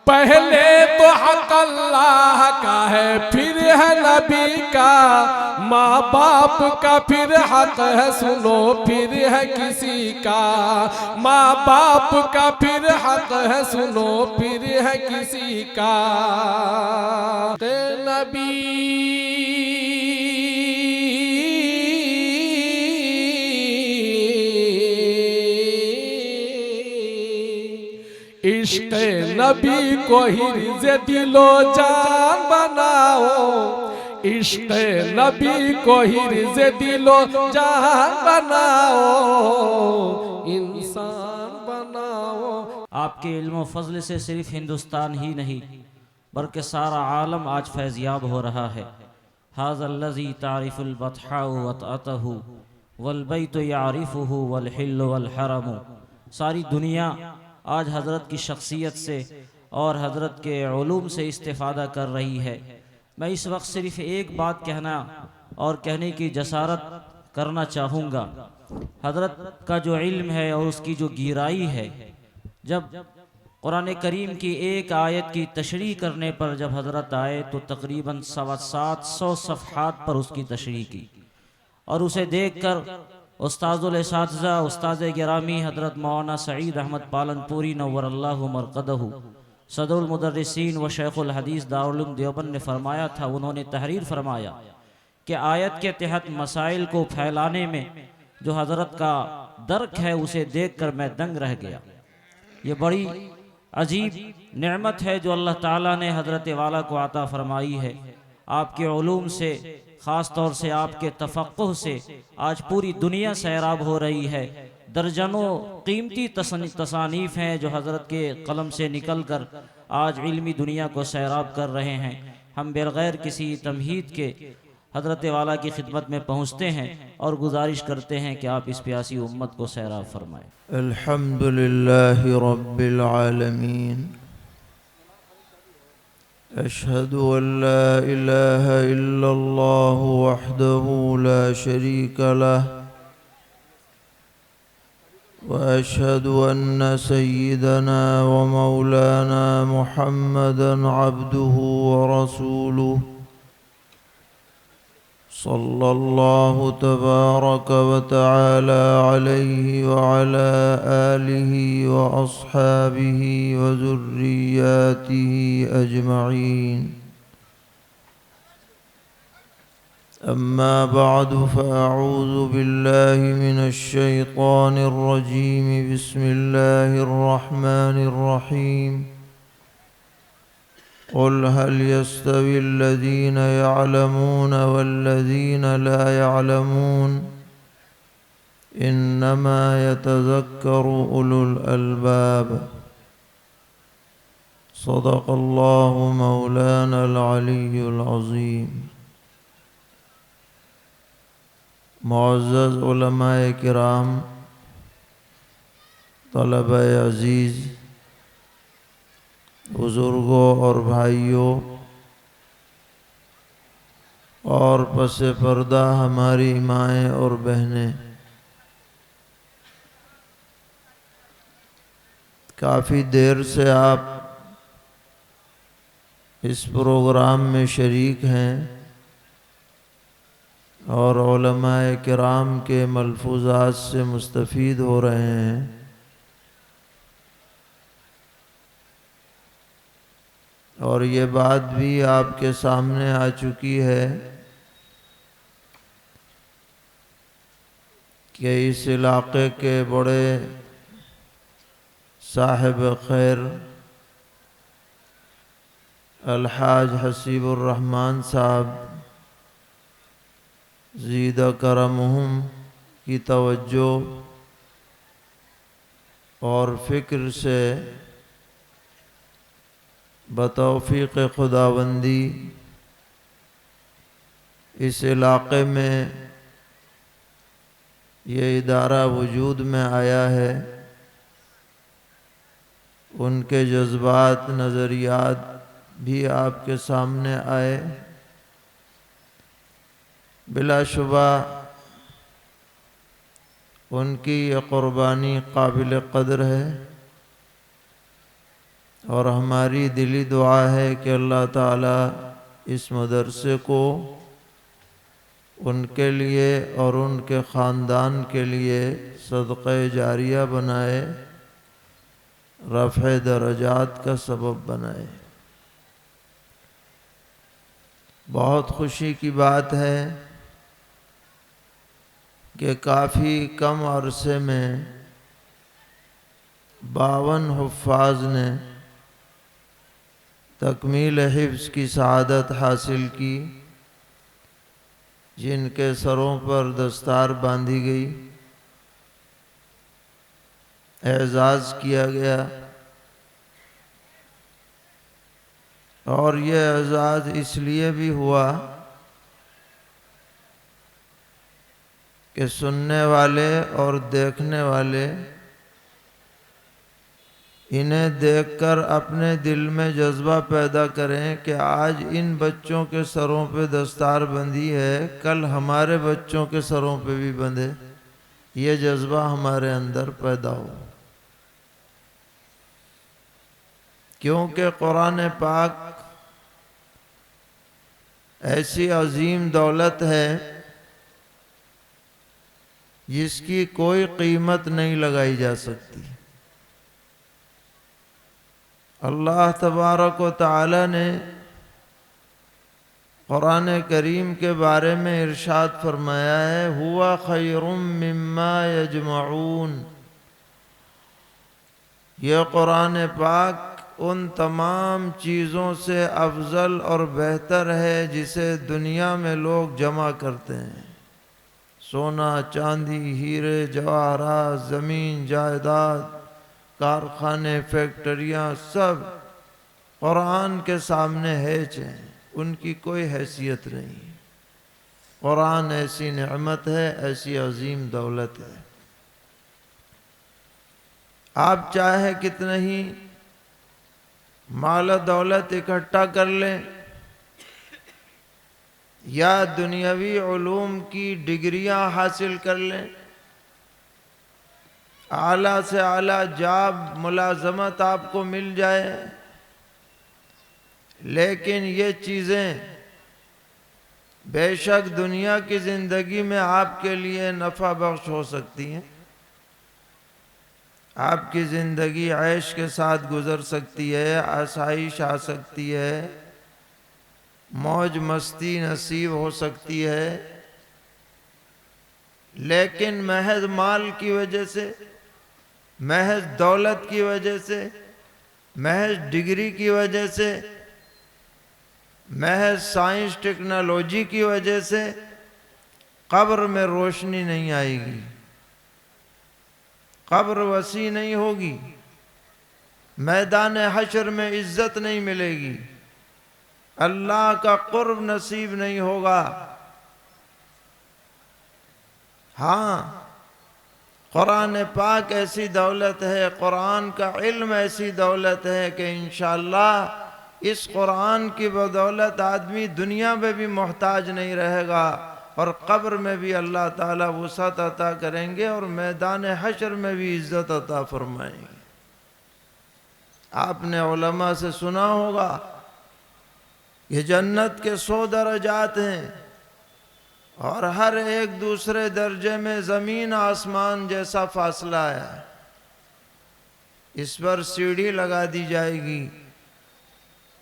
پہلے تو حق اللہ کا ہے پھر ہے نبی کا، ماں باپ کا پھر حق ہے سنو پھر ہے کسی کا، ماں باپ کا پھر حق ہے سنو پھر ہے کسی کا۔ نبی عشق نبی کو حرز دل و جان بناؤ، عشق نبی کو حرز دل و جان بناؤ، انسان بناؤ۔ آپ کے علم و فضل سے صرف ہندوستان ہی نہیں بلکہ سارا عالم آج فیضیاب ہو رہا ہے۔ ھذا الذی تعرف البطحاء وطأتہ والبیت یعرفہ والحل والحرم۔ ساری دنیا آج حضرت کی شخصیت سے اور حضرت کے علوم سے استفادہ کر رہی ہے۔ میں اس وقت صرف ایک بات کہنا اور کہنے کی جسارت کرنا چاہوں گا۔ حضرت کا جو علم ہے اور اس کی جو گہرائی ہے، جب قرآن کریم کی ایک آیت کی تشریح کرنے پر جب حضرت آئے تو تقریباً 750 صفحات پر اس کی تشریح کی، اور اسے دیکھ کر استاذ الاساتذہ استاد گرامی حضرت مولانا سعید احمد پالنپوری نور اللہ مرقدہ صدر المدرسین و شیخ الحدیث دارالعلوم دیوبند نے فرمایا تھا، انہوں نے تحریر فرمایا کہ آیت کے تحت مسائل کو پھیلانے میں جو حضرت کا درک ہے اسے دیکھ کر میں دنگ رہ گیا۔ یہ بڑی عجیب نعمت ہے جو اللہ تعالیٰ نے حضرت والا کو عطا فرمائی ہے۔ آپ کے علوم سے، خاص طور سے آپ کے تفقہ سے آج پوری دنیا سیراب ہو رہی ہے۔ درجنوں قیمتی تصانیف ہیں جو حضرت کے قلم سے نکل کر آج علمی دنیا کو سیراب کر رہے ہیں۔ ہم بغیر کسی تمہید کے حضرت والا کی خدمت میں پہنچتے ہیں اور گزارش کرتے ہیں کہ آپ اس پیاسی امت کو سیراب فرمائیں۔ الحمد للہ رب العالمین، اشہد ان لا الہ الا اللہ وحدہ لا شریک لہ، واشہد ان سیدنا ومولانا محمدا عبدہ ورسولہ، صلی اللہ تبارک وتعالی علیہ وعلی آلہ واصحابہ وذریاتہ اجمعین۔ اما بعد فاعوذ باللہ من الشیطان الرجیم، بسم اللہ الرحمن الرحیم۔ قل هل يستوي الذين يعلمون والذين لا يعلمون إنما يتذكر أولو الألباب، صدق الله مولانا العلي العظيم۔ معزز علماء کرام، طلبہ عزیز، بزرگوں اور بھائیوں، اور پس پردہ ہماری مائیں اور بہنیں، کافی دیر سے آپ اس پروگرام میں شریک ہیں اور علماء کرام کے ملفوظات سے مستفید ہو رہے ہیں۔ اور یہ بات بھی آپ کے سامنے آ چکی ہے کہ اس علاقے کے بڑے صاحب خیر الحاج حسیب الرحمن صاحب زیدہ کرمہم کی توجہ اور فکر سے بتوفیق خداوندی اس علاقے میں یہ ادارہ وجود میں آیا ہے۔ ان کے جذبات، نظریات بھی آپ کے سامنے آئے۔ بلا شبہ ان کی یہ قربانی قابل قدر ہے۔ اور ہماری دلی دعا ہے کہ اللہ تعالیٰ اس مدرسے کو ان کے لیے اور ان کے خاندان کے لیے صدقہ جاریہ بنائے، رفع درجات کا سبب بنائے۔ بہت خوشی کی بات ہے کہ کافی کم عرصے میں 52 حفاظ نے تکمیل حفظ کی سعادت حاصل کی، جن کے سروں پر دستار باندھی گئی، اعزاز کیا گیا، اور یہ اعزاز اس لیے بھی ہوا کہ سننے والے اور دیکھنے والے انہیں دیکھ کر اپنے دل میں جذبہ پیدا کریں کہ آج ان بچوں کے سروں پہ دستار بندھی ہے، کل ہمارے بچوں کے سروں پہ بھی بندھے، یہ جذبہ ہمارے اندر پیدا ہو۔ کیونکہ قرآن پاک ایسی عظیم دولت ہے جس کی کوئی قیمت نہیں لگائی جا سکتی۔ اللہ تبارک و تعالی نے قرآن کریم کے بارے میں ارشاد فرمایا ہے ہوا خیر مما یجمعون۔ یہ قرآن پاک ان تمام چیزوں سے افضل اور بہتر ہے جسے دنیا میں لوگ جمع کرتے ہیں، سونا، چاندی، ہیرے، جواہرات، زمین، جائیداد، کارخانے، فیکٹریاں، سب قرآن کے سامنے ہیچ ہیں، ان کی کوئی حیثیت نہیں۔ قرآن ایسی نعمت ہے، ایسی عظیم دولت ہے، آپ چاہے کتنے ہی مال و دولت اکٹھا کر لیں یا دنیاوی علوم کی ڈگریاں حاصل کر لیں، اعلیٰ سے اعلیٰ جاب ملازمت آپ کو مل جائے، لیکن یہ چیزیں بے شک دنیا کی زندگی میں آپ کے لیے نفع بخش ہو سکتی ہیں، آپ کی زندگی عیش کے ساتھ گزر سکتی ہے، آسائش آ سکتی ہے، موج مستی نصیب ہو سکتی ہے، لیکن محض مال کی وجہ سے، محض دولت کی وجہ سے، محض ڈگری کی وجہ سے، محض سائنس ٹیکنالوجی کی وجہ سے قبر میں روشنی نہیں آئے گی، قبر وسیع نہیں ہوگی، میدان حشر میں عزت نہیں ملے گی، اللہ کا قرب نصیب نہیں ہوگا۔ ہاں، قرآن پاک ایسی دولت ہے، قرآن کا علم ایسی دولت ہے کہ انشاءاللہ اس قرآن کی بدولت آدمی دنیا میں بھی محتاج نہیں رہے گا، اور قبر میں بھی اللہ تعالیٰ وسعت عطا کریں گے، اور میدان حشر میں بھی عزت عطا فرمائیں گے۔ آپ نے علماء سے سنا ہوگا کہ جنت کے 100 درجات ہیں، اور ہر ایک دوسرے درجے میں زمین آسمان جیسا فاصلہ ہے، اس پر سیڑھی لگا دی جائے گی،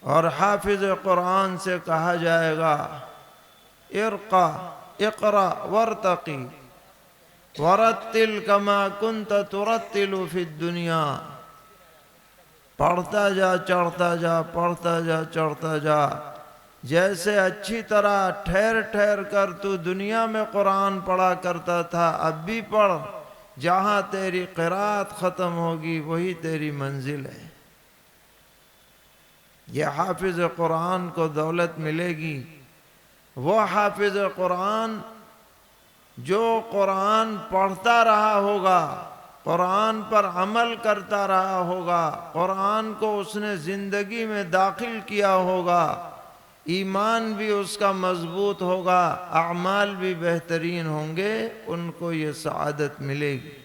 اور حافظ قرآن سے کہا جائے گا ارقا اقرا ورتقی ورتل کما کنت ترتل فی الدنیا، پڑھتا جا، چڑھتا جا، پڑھتا جا، چڑھتا جا، جیسے اچھی طرح ٹھہر ٹھہر کر تو دنیا میں قرآن پڑھا کرتا تھا، اب بھی پڑھ، جہاں تیری قرات ختم ہوگی وہی تیری منزل ہے۔ یہ حافظ قرآن کو دولت ملے گی، وہ حافظ قرآن جو قرآن پڑھتا رہا ہوگا، قرآن پر عمل کرتا رہا ہوگا، قرآن کو اس نے زندگی میں داخل کیا ہوگا، ایمان بھی اس کا مضبوط ہوگا، اعمال بھی بہترین ہوں گے، ان کو یہ سعادت ملے گی۔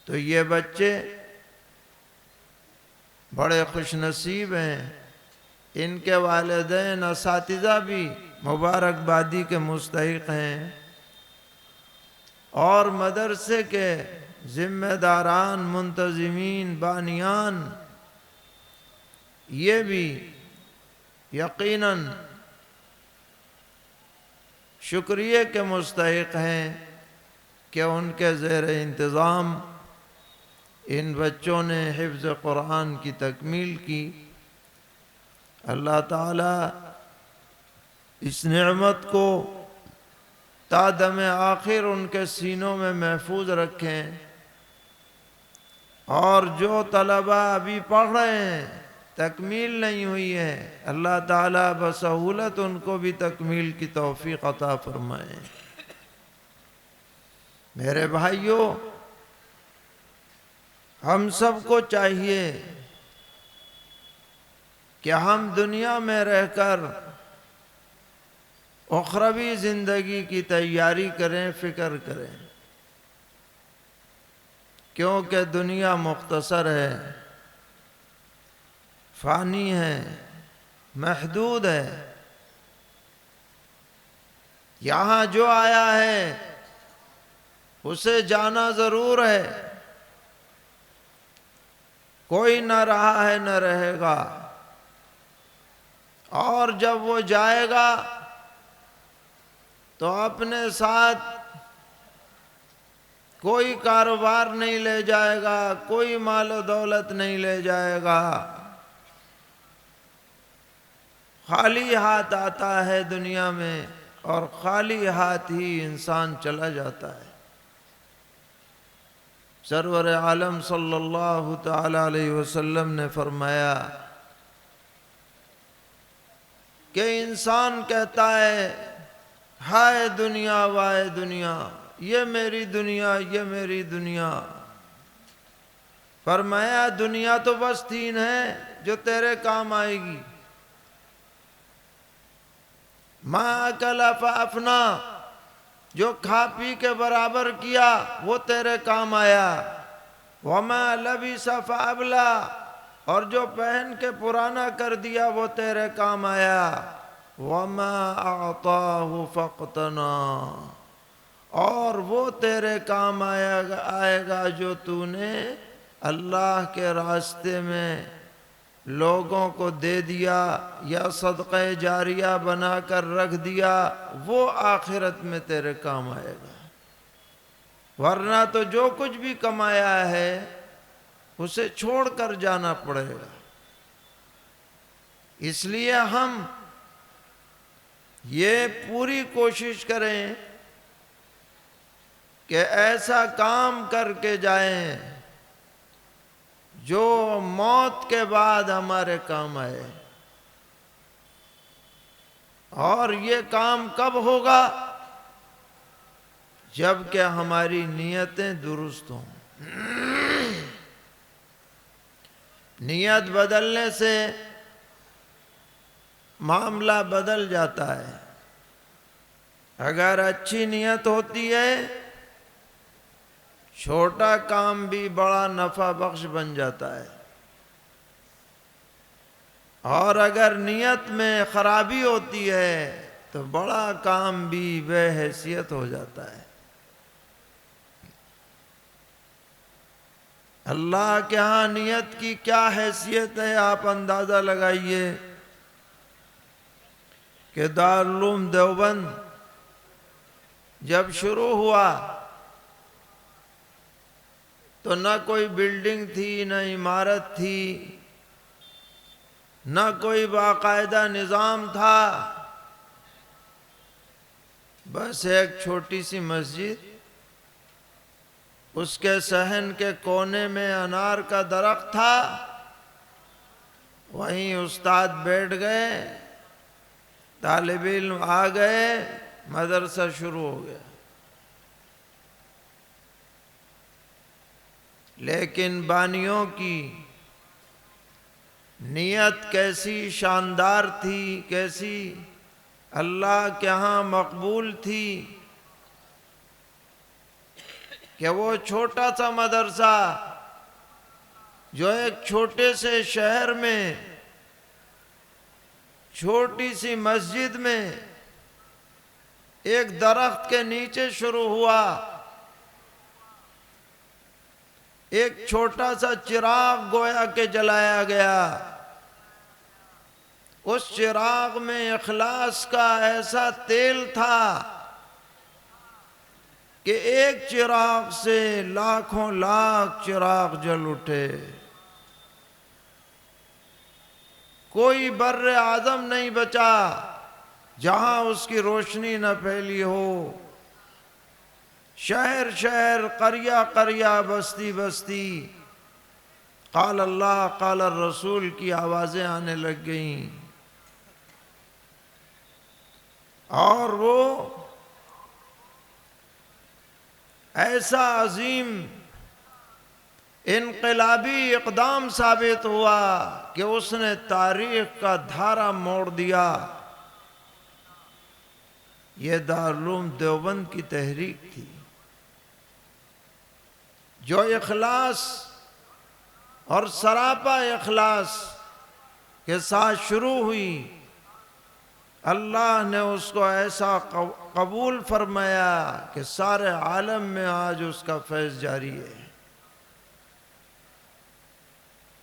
تو یہ بچے بڑے خوش نصیب ہیں، ان کے والدین اساتذہ بھی مبارکبادی کے مستحق ہیں، اور مدرسے کے ذمہ داران، منتظمین، بانیان، یہ بھی یقیناً شکریہ کے مستحق ہیں کہ ان کے زیر انتظام ان بچوں نے حفظ قرآن کی تکمیل کی۔ اللہ تعالیٰ اس نعمت کو تا دم آخر ان کے سینوں میں محفوظ رکھیں، اور جو طلبہ ابھی پڑھ رہے ہیں تکمیل نہیں ہوئی ہے، اللہ تعالیٰ بسہولت ان کو بھی تکمیل کی توفیق عطا فرمائیں۔ میرے بھائیوں، ہم سب کو چاہیے کہ ہم دنیا میں رہ کر اخروی زندگی کی تیاری کریں، فکر کریں، کیونکہ دنیا مختصر ہے، فانی ہے، محدود ہے۔ یہاں جو آیا ہے اسے جانا ضرور ہے، کوئی نہ رہا ہے نہ رہے گا، اور جب وہ جائے گا تو اپنے ساتھ کوئی کاروبار نہیں لے جائے گا، کوئی مال و دولت نہیں لے جائے گا، خالی ہاتھ آتا ہے دنیا میں، اور خالی ہاتھ ہی انسان چلا جاتا ہے۔ سرور عالم صلی اللہ تعالی علیہ وسلم نے فرمایا کہ انسان کہتا ہے، ہائے دنیا وائے دنیا، یہ میری دنیا، یہ میری دنیا۔ فرمایا دنیا تو بس 3 ہے جو تیرے کام آئے گی: ما اکل فافنا، جو کھا پی کے برابر کیا وہ تیرے کام آیا، وما لبس فابلا، اور جو پہن کے پرانا کر دیا وہ تیرے کام آیا، وما اعطاہ فاقتنا، اور وہ تیرے کام آئے گا جو تو نے اللہ کے راستے میں لوگوں کو دے دیا یا صدقہ جاریہ بنا کر رکھ دیا، وہ آخرت میں تیرے کام آئے گا۔ ورنہ تو جو کچھ بھی کمایا ہے اسے چھوڑ کر جانا پڑے گا۔ اس لیے ہم یہ پوری کوشش کریں کہ ایسا کام کر کے جائیں جو موت کے بعد ہمارے کام آئے۔ اور یہ کام کب ہوگا؟ جب کہ ہماری نیتیں درست ہوں۔ نیت بدلنے سے معاملہ بدل جاتا ہے۔ اگر اچھی نیت ہوتی ہے چھوٹا کام بھی بڑا نفع بخش بن جاتا ہے، اور اگر نیت میں خرابی ہوتی ہے تو بڑا کام بھی بے حیثیت ہو جاتا ہے۔ اللہ کے ہاں نیت کی کیا حیثیت ہے آپ اندازہ لگائیے کہ دارالعلوم دیوبند جب شروع ہوا تو نہ کوئی بلڈنگ تھی، نہ عمارت تھی، نہ کوئی باقاعدہ نظام تھا، بس ایک چھوٹی سی مسجد، اس کے صحن کے کونے میں انار کا درخت تھا، وہیں استاد بیٹھ گئے، طالب علم آ گئے، مدرسہ شروع ہو گیا۔ لیکن بانیوں کی نیت کیسی شاندار تھی، کیسی اللہ کے ہاں مقبول تھی کہ وہ چھوٹا سا مدرسہ جو ایک چھوٹے سے شہر میں چھوٹی سی مسجد میں ایک درخت کے نیچے شروع ہوا، ایک چھوٹا سا چراغ گویا کہ جلایا گیا، اس چراغ میں اخلاص کا ایسا تیل تھا کہ ایک چراغ سے لاکھوں لاکھ چراغ جل اٹھے۔ کوئی بر اعظم نہیں بچا جہاں اس کی روشنی نہ پھیلی ہو، شہر شہر، قریہ قریہ، بستی بستی قال اللہ قال الرسول کی آوازیں آنے لگ گئیں، اور وہ ایسا عظیم انقلابی اقدام ثابت ہوا کہ اس نے تاریخ کا دھارا موڑ دیا۔ یہ دارالعلوم دیوبند کی تحریک تھی جو اخلاص اور سراپا اخلاص کے ساتھ شروع ہوئی، اللہ نے اس کو ایسا قبول فرمایا کہ سارے عالم میں آج اس کا فیض جاری ہے،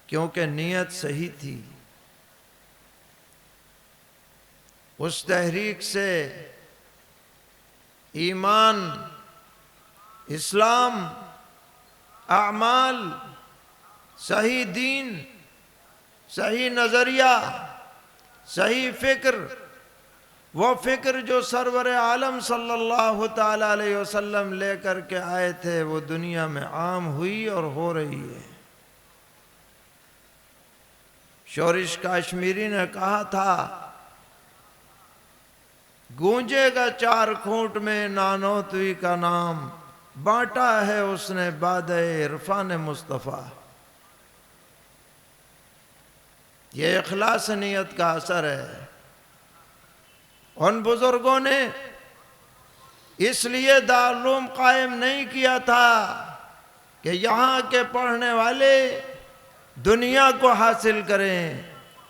کیونکہ نیت صحیح تھی۔ اس تحریک سے ایمان، اسلام، اعمال، صحیح دین، صحیح نظریہ، صحیح فکر، وہ فکر جو سرور عالم صلی اللہ تعالی علیہ وسلم لے کر کے آئے تھے، وہ دنیا میں عام ہوئی اور ہو رہی ہے۔ شورش کاشمیری نے کہا تھا، گونجے گا چار کھوٹ میں نانوتوی کا نام، بانٹا ہے اس نے بادِ عرفان مصطفیٰ۔ یہ اخلاص نیت کا اثر ہے۔ ان بزرگوں نے اس لیے دارالعلوم قائم نہیں کیا تھا کہ یہاں کے پڑھنے والے دنیا کو حاصل کریں،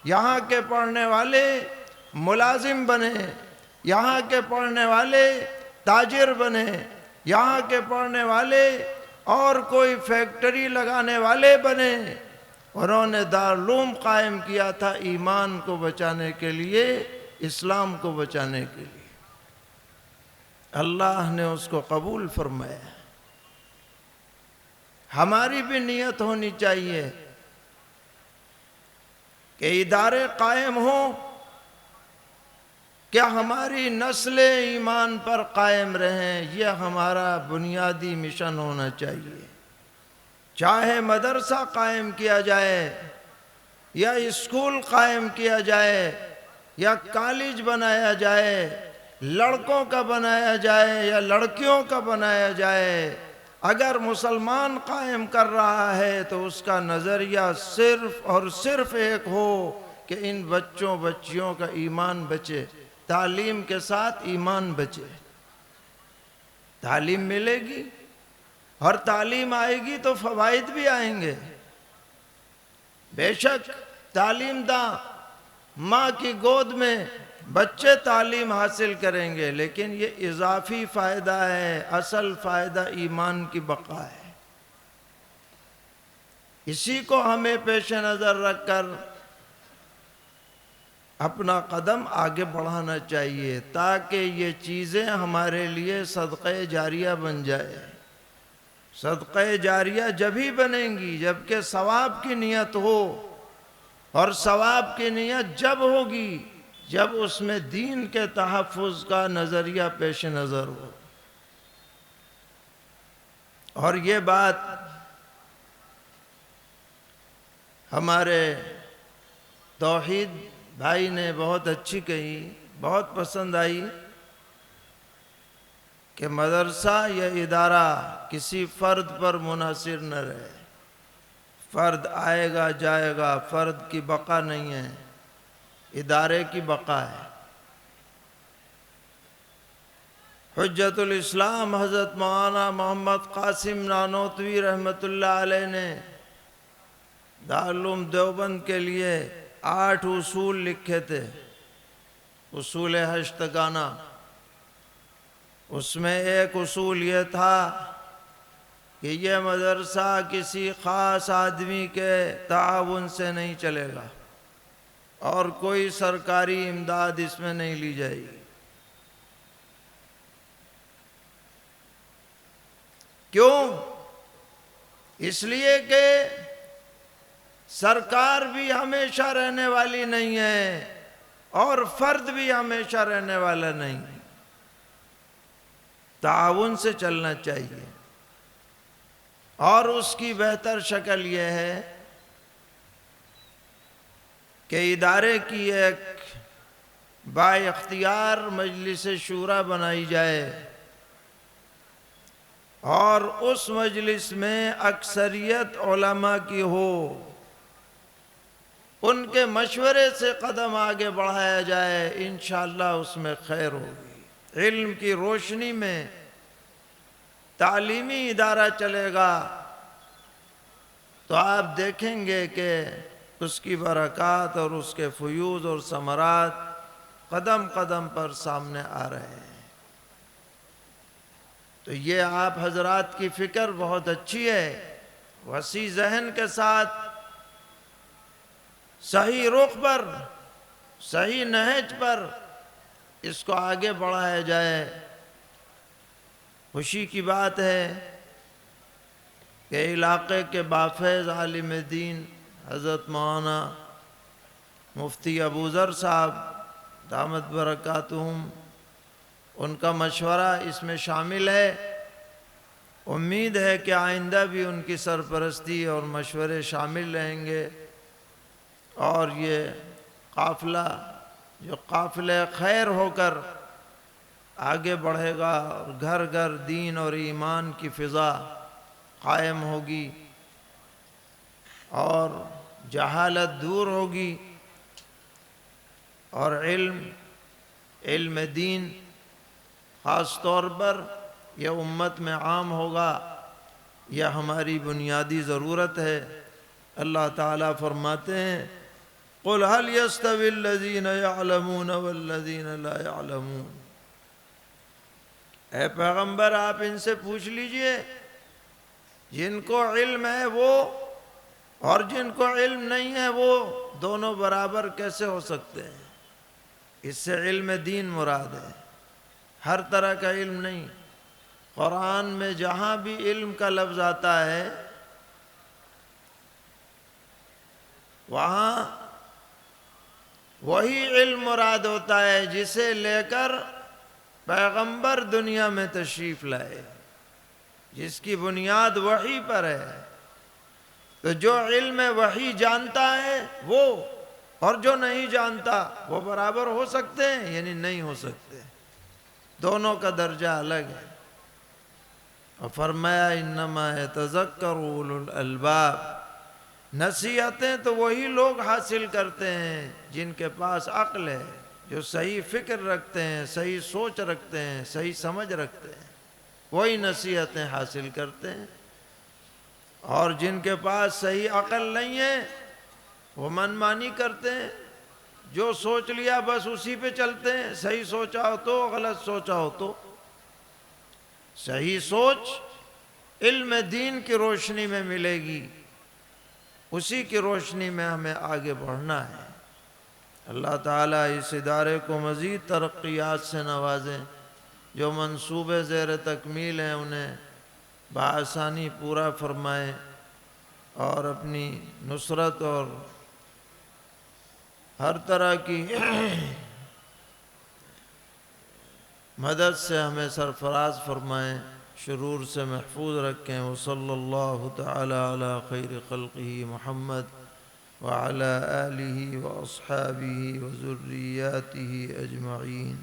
یہاں کے پڑھنے والے ملازم بنیں، یہاں کے پڑھنے والے تاجر بنیں، یہاں کے پڑھنے والے اور کوئی فیکٹری لگانے والے بنیں۔ انہوں نے دارالعلوم قائم کیا تھا ایمان کو بچانے کے لیے، اسلام کو بچانے کے لیے۔ اللہ نے اس کو قبول فرمایا۔ ہماری بھی نیت ہونی چاہیے کہ ادارے قائم ہوں، کیا ہماری نسل ایمان پر قائم رہیں، یہ ہمارا بنیادی مشن ہونا چاہیے۔ چاہے مدرسہ قائم کیا جائے یا اسکول قائم کیا جائے یا کالج بنایا جائے، لڑکوں کا بنایا جائے یا لڑکیوں کا بنایا جائے، اگر مسلمان قائم کر رہا ہے تو اس کا نظریہ صرف اور صرف ایک ہو کہ ان بچوں بچیوں کا ایمان بچے، تعلیم کے ساتھ ایمان بچے۔ تعلیم ملے گی اور تعلیم آئے گی تو فوائد بھی آئیں گے۔ بے شک تعلیم داں ماں کی گود میں بچے تعلیم حاصل کریں گے، لیکن یہ اضافی فائدہ ہے، اصل فائدہ ایمان کی بقا ہے۔ اسی کو ہمیں پیش نظر رکھ کر اپنا قدم آگے بڑھانا چاہیے، تاکہ یہ چیزیں ہمارے لیے صدقہ جاریہ بن جائے۔ صدقہ جاریہ جبھی بنیں گی جبکہ ثواب کی نیت ہو، اور ثواب کی نیت جب ہوگی جب اس میں دین کے تحفظ کا نظریہ پیش نظر ہو۔ اور یہ بات ہمارے توحید بھائی نے بہت اچھی کہی، بہت پسند آئی کہ مدرسہ یا ادارہ کسی فرد پر منحصر نہ رہے۔ فرد آئے گا جائے گا، فرد کی بقا نہیں ہے، ادارے کی بقا ہے۔ حجت الاسلام حضرت مولانا محمد قاسم نانوتوی رحمۃ اللہ علیہ نے دارالعلوم دیوبند کے لیے 8 اصول لکھے تھے، اصول 8 اس میں ایک اصول یہ تھا کہ یہ مدرسہ کسی خاص آدمی کے تعاون سے نہیں چلے گا اور کوئی سرکاری امداد اس میں نہیں لی جائے گی۔ کیوں؟ اس لیے کہ سرکار بھی ہمیشہ رہنے والی نہیں ہے اور فرد بھی ہمیشہ رہنے والا نہیں، تعاون سے چلنا چاہیے۔ اور اس کی بہتر شکل یہ ہے کہ ادارے کی ایک با اختیار مجلس شورا بنائی جائے اور اس مجلس میں اکثریت علماء کی ہو، ان کے مشورے سے قدم آگے بڑھایا جائے، انشاءاللہ اس میں خیر ہوگی۔ علم کی روشنی میں تعلیمی ادارہ چلے گا تو آپ دیکھیں گے کہ اس کی برکات اور اس کے فیوض اور ثمرات قدم قدم پر سامنے آ رہے ہیں۔ تو یہ آپ حضرات کی فکر بہت اچھی ہے، وسیع ذہن کے ساتھ صحیح رخ پر، صحیح نہج پر اس کو آگے بڑھایا جائے۔ خوشی کی بات ہے کہ علاقے کے بافیض عالم دین حضرت مولانا مفتی ابو ذر صاحب دامت برکاتہم، ان کا مشورہ اس میں شامل ہے۔ امید ہے کہ آئندہ بھی ان کی سرپرستی اور مشورے شامل رہیں گے اور یہ قافلہ جو قافلہ خیر ہو کر آگے بڑھے گا اور گھر گھر دین اور ایمان کی فضا قائم ہوگی اور جہالت دور ہوگی اور علم دین خاص طور پر یہ امت میں عام ہوگا۔ یہ ہماری بنیادی ضرورت ہے۔ اللہ تعالیٰ فرماتے ہیں قُلْ هَلْ يَسْتَوِي الَّذِينَ يَعْلَمُونَ وَالَّذِينَ لَا يَعْلَمُونَ، اے پیغمبر آپ ان سے پوچھ لیجئے جن کو علم ہے وہ اور جن کو علم نہیں ہے وہ دونوں برابر کیسے ہو سکتے ہیں؟ اس سے علم دین مراد ہے، ہر طرح کا علم نہیں۔ قرآن میں جہاں بھی علم کا لفظ آتا ہے وہاں وہی علم مراد ہوتا ہے جسے لے کر پیغمبر دنیا میں تشریف لائے، جس کی بنیاد وحی پر ہے۔ تو جو علم وحی جانتا ہے وہ اور جو نہیں جانتا وہ برابر ہو سکتے ہیں؟ یعنی نہیں ہو سکتے، دونوں کا درجہ الگ ہے۔ اور فرمایا انما یتذکر اولو الالباب، نصیحتیں تو وہی لوگ حاصل کرتے ہیں جن کے پاس عقل ہے، جو صحیح فکر رکھتے ہیں، صحیح سوچ رکھتے ہیں، صحیح سمجھ رکھتے ہیں، وہی نصیحتیں حاصل کرتے ہیں۔ اور جن کے پاس صحیح عقل نہیں ہے وہ من مانی کرتے ہیں، جو سوچ لیا بس اسی پہ چلتے ہیں، صحیح سوچا ہو تو، غلط سوچا ہو تو۔ صحیح سوچ علم دین کی روشنی میں ملے گی، اسی کی روشنی میں ہمیں آگے بڑھنا ہے۔ اللہ تعالیٰ اس ادارے کو مزید ترقیات سے نوازیں، جو منصوبے زیر تکمیل ہیں انہیں بآسانی پورا فرمائیں اور اپنی نصرت اور ہر طرح کی مدد سے ہمیں سرفراز فرمائیں، شرور سے محفوظ رکھیں۔ وصلی اللہ تعالی علی خیر خلقہ محمد وعلی آلہ واصحابہ وذریاتہ اجمعین۔